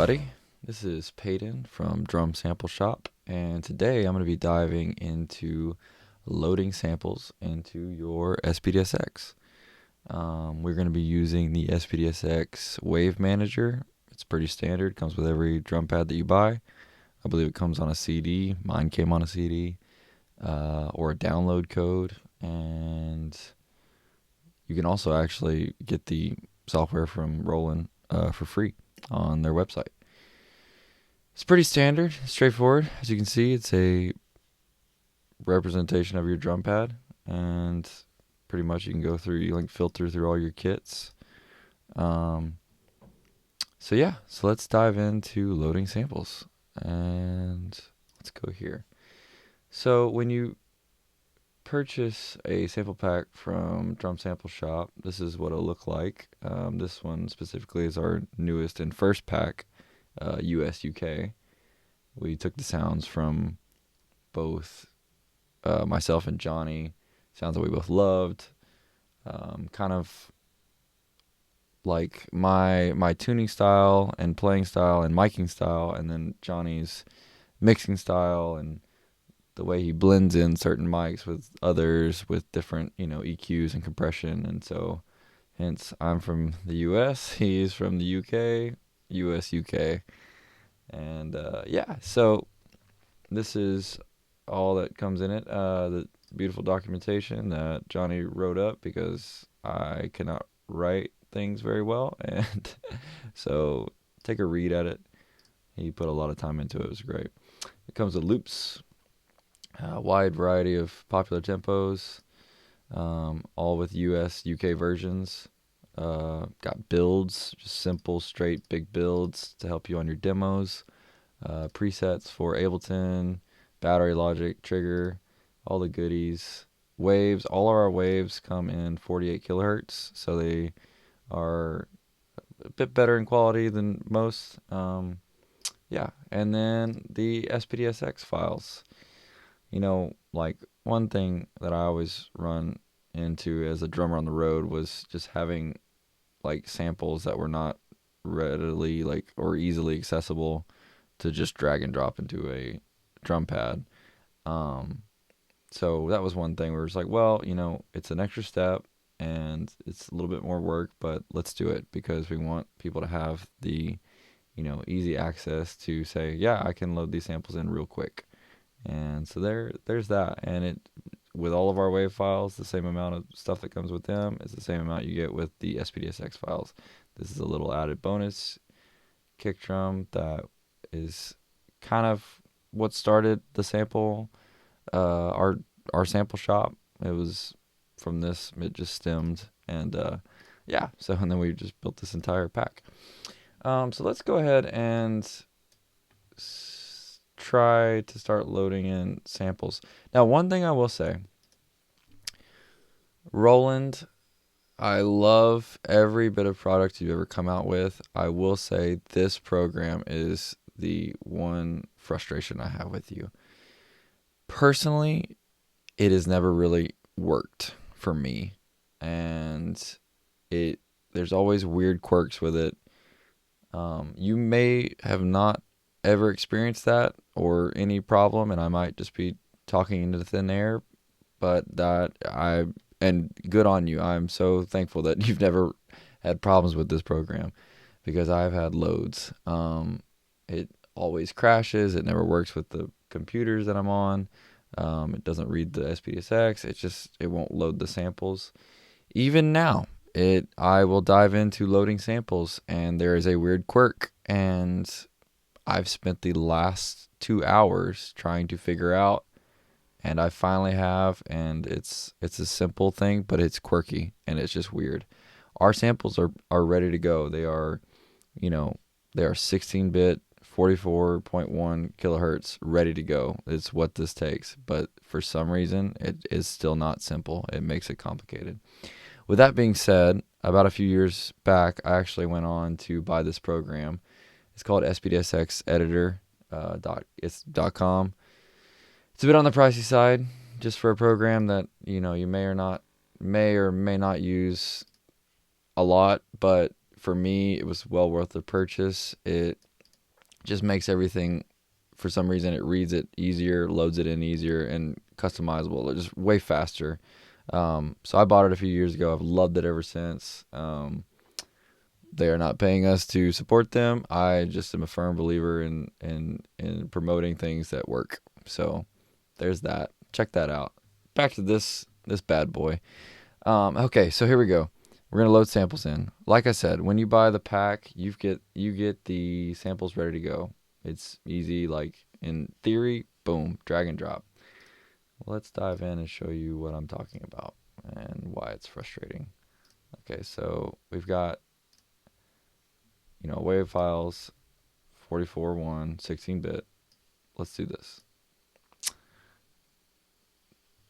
everybody. This is Peyton from Drum Sample Shop, and today I'm going to be diving into loading samples into your SPD-SX. We're going to be using the SPD-SX Wave Manager. It's pretty standard, comes with every drum pad that you buy. I believe it comes on a CD. Mine came on a CD or a download code, and you can also actually get the software from Roland for free on their website. It's pretty standard, straightforward. As you can see, it's a representation of your drum pad, and pretty much you can go through, you like filter through all your kits. So let's dive into loading samples, and let's go here. So when you purchase a sample pack from Drum Sample Shop, this is what it'll look like. This one specifically is our newest and first pack, US UK. We took the sounds from both myself and Johnny, sounds that we both loved. Kind of like my tuning style and playing style and miking style, and then Johnny's mixing style and the way he blends in certain mics with others with different, EQs and compression. And so hence I'm from the US, he's from the UK, US UK. And so this is all that comes in it. The beautiful documentation that Johnny wrote up, because I cannot write things very well, and so take a read at it. He put a lot of time into it. It was great. It comes with loops, a wide variety of popular tempos, all with US, UK versions. Got builds, just simple, straight, big builds to help you on your demos. Presets for Ableton, battery logic, trigger, all the goodies. Waves, all of our waves come in 48 kilohertz, so they are a bit better in quality than most. And then the SPD-SX files. Like one thing that I always run into as a drummer on the road was just having like samples that were not readily or easily accessible to just drag and drop into a drum pad. So that was one thing where it's like, well, it's an extra step and it's a little bit more work, but let's do it because we want people to have the, easy access to say, yeah, I can load these samples in real quick. And so there's that. And it, with all of our wave files, the same amount of stuff that comes with them is the same amount you get with the SPD-SX files. This is a little added bonus kick drum that is kind of what started the sample, our sample shop. It was from this, it just stemmed, and and then we just built this entire pack. So let's go ahead and try to start loading in samples. Now, one thing I will say, Roland, I love every bit of product you've ever come out with. I will say this program is the one frustration I have with you. Personally, it has never really worked for me, and there's always weird quirks with it. You may have not ever experienced that or any problem, and I might just be talking into thin air, but and good on you. I'm so thankful that you've never had problems with this program, because I've had loads. It always crashes. It never works with the computers that I'm on. It doesn't read the SPD-SX. It won't load the samples. Even now, I will dive into loading samples, and there is a weird quirk, and I've spent the last 2 hours trying to figure out, and I finally have, and it's a simple thing, but it's quirky, and it's just weird. Our samples are ready to go. They are, they are 16-bit, 44.1 kilohertz, ready to go. It's what this takes, but for some reason, it is still not simple. It makes it complicated. With that being said, about a few years back, I actually went on to buy this program. It's called SPD-SX Editor .com. It's a bit on the pricey side, just for a program that you may or may not use a lot, but for me, it was well worth the purchase. It just makes everything, for some reason, it reads it easier, loads it in easier, and customizable. It's just way faster. So I bought it a few years ago. I've loved it ever since. They are not paying us to support them. I just am a firm believer in promoting things that work. So there's that. Check that out. Back to this bad boy. Okay, so here we go. We're gonna load samples in. Like I said, when you buy the pack, you get the samples ready to go. It's easy. Like in theory, boom, drag and drop. Let's dive in and show you what I'm talking about and why it's frustrating. Okay, so we've got, WAV files, 44.1, 16-bit. Let's do this.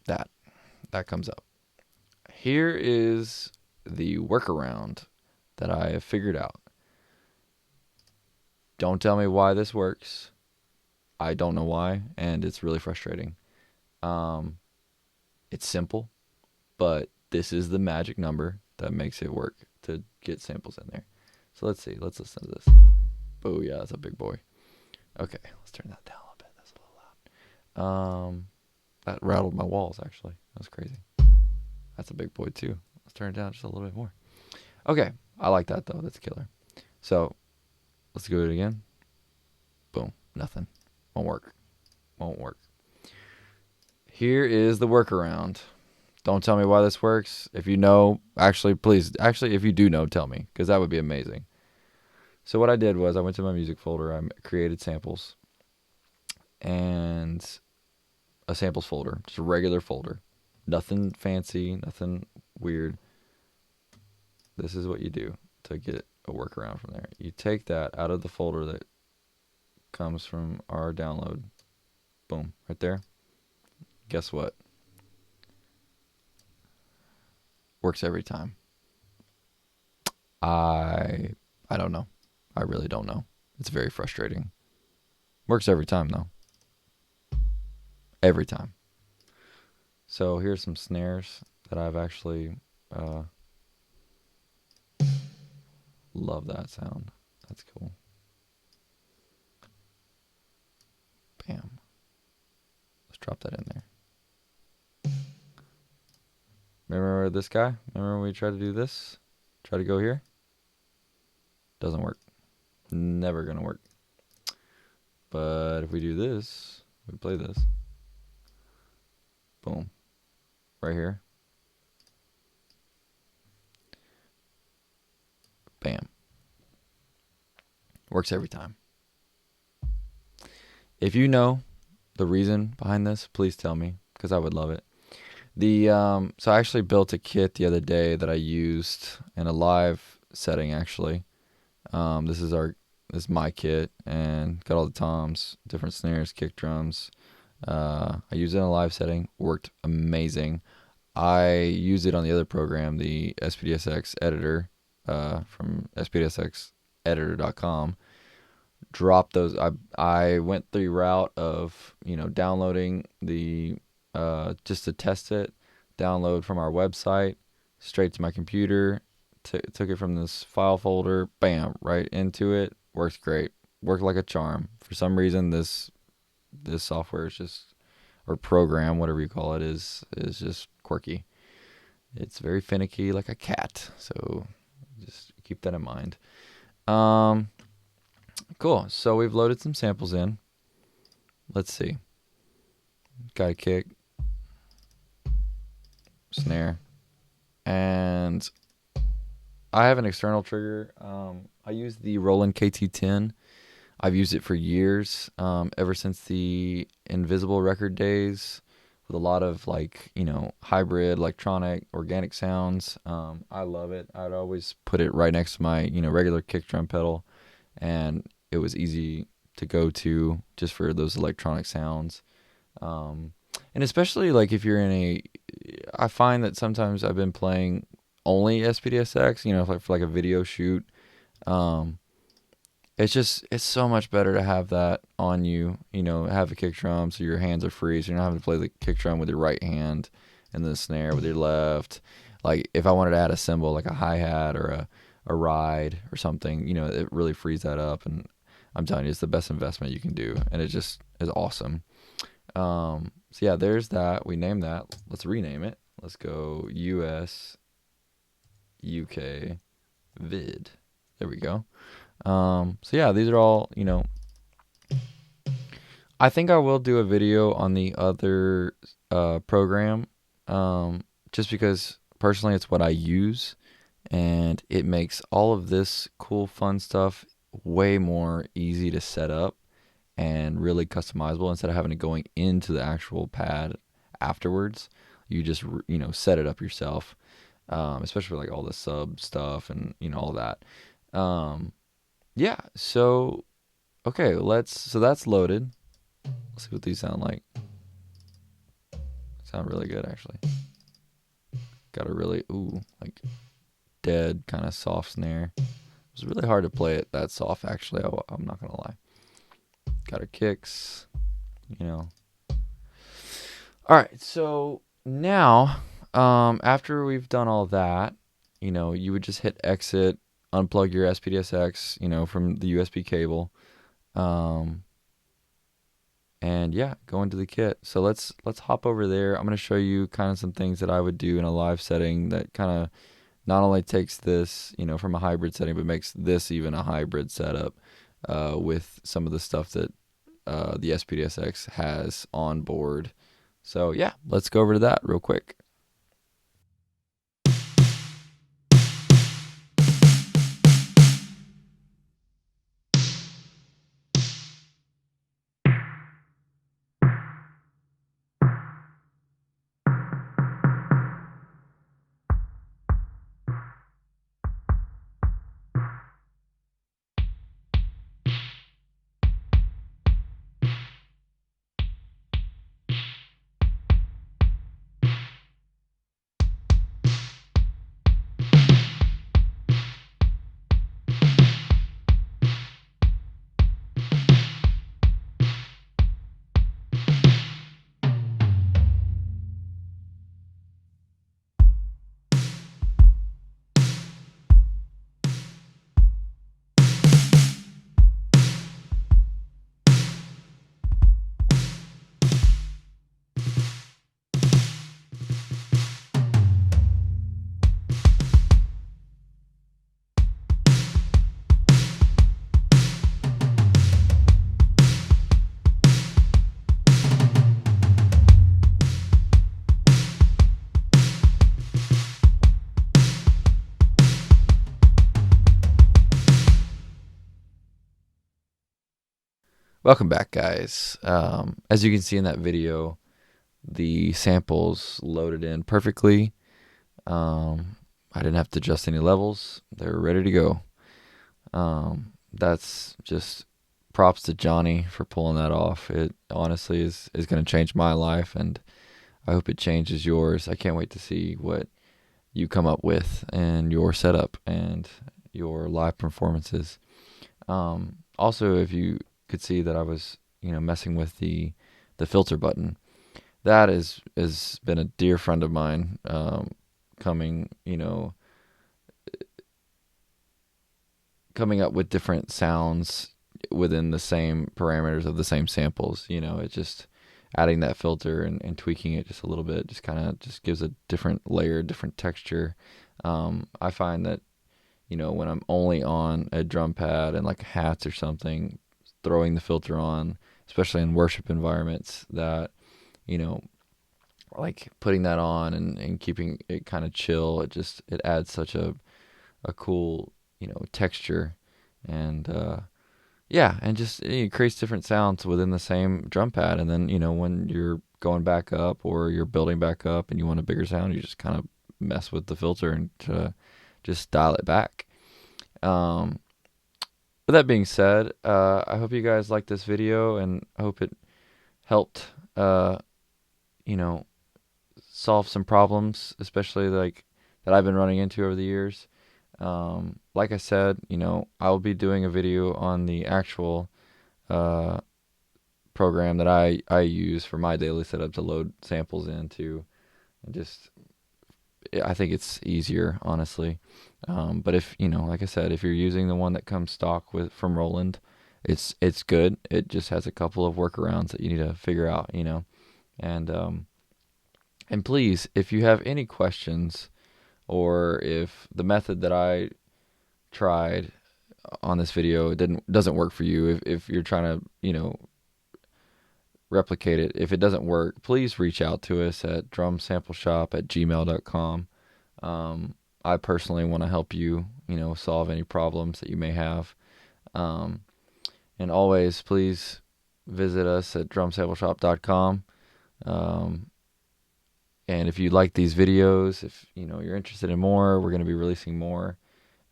That comes up. Here is the workaround that I have figured out. Don't tell me why this works. I don't know why, and it's really frustrating. It's simple, but this is the magic number that makes it work to get samples in there. So let's see. Let's listen to this. Oh yeah, that's a big boy. Okay, let's turn that down a little bit. That's a little loud. That rattled my walls actually. That was crazy. That's a big boy too. Let's turn it down just a little bit more. Okay, I like that though. That's killer. So let's do it again. Boom. Nothing. Won't work. Here is the workaround. Don't tell me why this works. If you know, please, if you do know, tell me, because that would be amazing. So what I did was I went to my music folder. I created samples and a samples folder, just a regular folder. Nothing fancy, nothing weird. This is what you do to get a workaround from there. You take that out of the folder that comes from our download. Boom, right there. Guess what? Works every time. I don't know. I really don't know. It's very frustrating. Works every time though. Every time. So here's some snares that I've actually love that sound. That's cool. Bam. Let's drop that in there. Remember this guy? Remember when we tried to do this? Try to go here? Doesn't work. Never gonna work. But if we do this, we play this. Boom. Right here. Bam. Works every time. If you know the reason behind this, please tell me, because I would love it. So I actually built a kit the other day that I used in a live setting actually. This is my kit and got all the toms, different snares, kick drums. I used it in a live setting, worked amazing. I used it on the other program, the SPD-SX editor, from SPD-SX editor.com. Dropped those. I went the route of, downloading the just to test it, download from our website straight to my computer. Took it from this file folder, bam, right into it. Works great. Worked like a charm. For some reason, this software is just, or program, whatever you call it, is just quirky. It's very finicky, like a cat. So just keep that in mind. Cool. So we've loaded some samples in. Let's see. Got a kick, snare, and I have an external trigger. I use the Roland KT10. I've used it for years, ever since the Invisible record days, with a lot of hybrid, electronic, organic sounds. I love it. I'd always put it right next to my regular kick drum pedal, and it was easy to go to just for those electronic sounds. And especially if you're I find that sometimes I've been playing only SPD-SX, for a video shoot. It's so much better to have that on you, have a kick drum so your hands are free, so you're not having to play the kick drum with your right hand and the snare with your left. If I wanted to add a cymbal like a hi-hat or a ride or something, it really frees that up. And I'm telling you, it's the best investment you can do, and it just is awesome. So yeah, there's that. We named that. Let's rename it. Let's go US UK vid. There we go. So yeah, these are all, I think I will do a video on the other program, just because personally it's what I use, and it makes all of this cool, fun stuff way more easy to set up and really customizable instead of having to going into the actual pad afterwards. You just set it up yourself, especially for like all the sub stuff and all that. Yeah. So okay, so that's loaded. Let's see what these sound like. Sound really good actually. Got a really like dead kind of soft snare. It was really hard to play it that soft actually. I'm not gonna lie. Got our kicks, you know. All right, so now, after we've done all that, you would just hit exit, unplug your SPD-SX, from the USB cable, um, and yeah, go into the kit. So let's hop over there. I'm gonna show you kind of some things that I would do in a live setting that kind of not only takes this, from a hybrid setting, but makes this even a hybrid setup, with some of the stuff that the SPD-SX has on board. So yeah, let's go over to that real quick. Welcome back, guys. As you can see in that video, the samples loaded in perfectly. I didn't have to adjust any levels. They were ready to go. That's just props to Johnny for pulling that off. It honestly is going to change my life, and I hope it changes yours. I can't wait to see what you come up with and your setup and your live performances. Also, if you could see that I was, messing with the filter button, that has been a dear friend of mine. Coming, coming up with different sounds within the same parameters of the same samples. It just adding that filter and tweaking it just a little bit just kind of just gives a different layer, different texture. I find that when I'm only on a drum pad and like hats or something, throwing the filter on, especially in worship environments, that you know like putting that on and keeping it kind of chill, it adds such a cool texture, and yeah, and just it creates different sounds within the same drum pad. And then when you're going back up or you're building back up and you want a bigger sound, you just kind of mess with the filter and just dial it back. With that being said, I hope you guys liked this video, and I hope it helped you know solve some problems, especially like that I've been running into over the years. Like I said, I will be doing a video on the actual uh, program that I use for my daily setup to load samples into, and I think it's easier, honestly. But if like I said, if you're using the one that comes stock from Roland, it's good. It just has a couple of workarounds that you need to figure out, And and please, if you have any questions, or if the method that I tried on this video doesn't work for you, if you're trying to, replicate it, if it doesn't work, please reach out to us at drumsampleshop@gmail.com. I personally want to help you, solve any problems that you may have. Um, and always, please visit us at drumsampleshop.com. Um, and if you like these videos, if you're interested in more, we're going to be releasing more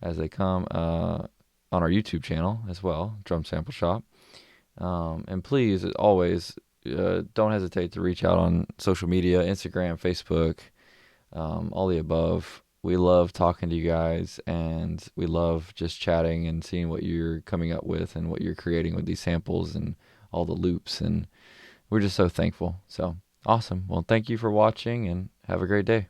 as they come on our YouTube channel as well, Drum Sample Shop. And please, always, don't hesitate to reach out on social media, Instagram, Facebook, all the above. We love talking to you guys, and we love just chatting and seeing what you're coming up with and what you're creating with these samples and all the loops. And we're just so thankful. So awesome. Well, thank you for watching, and have a great day.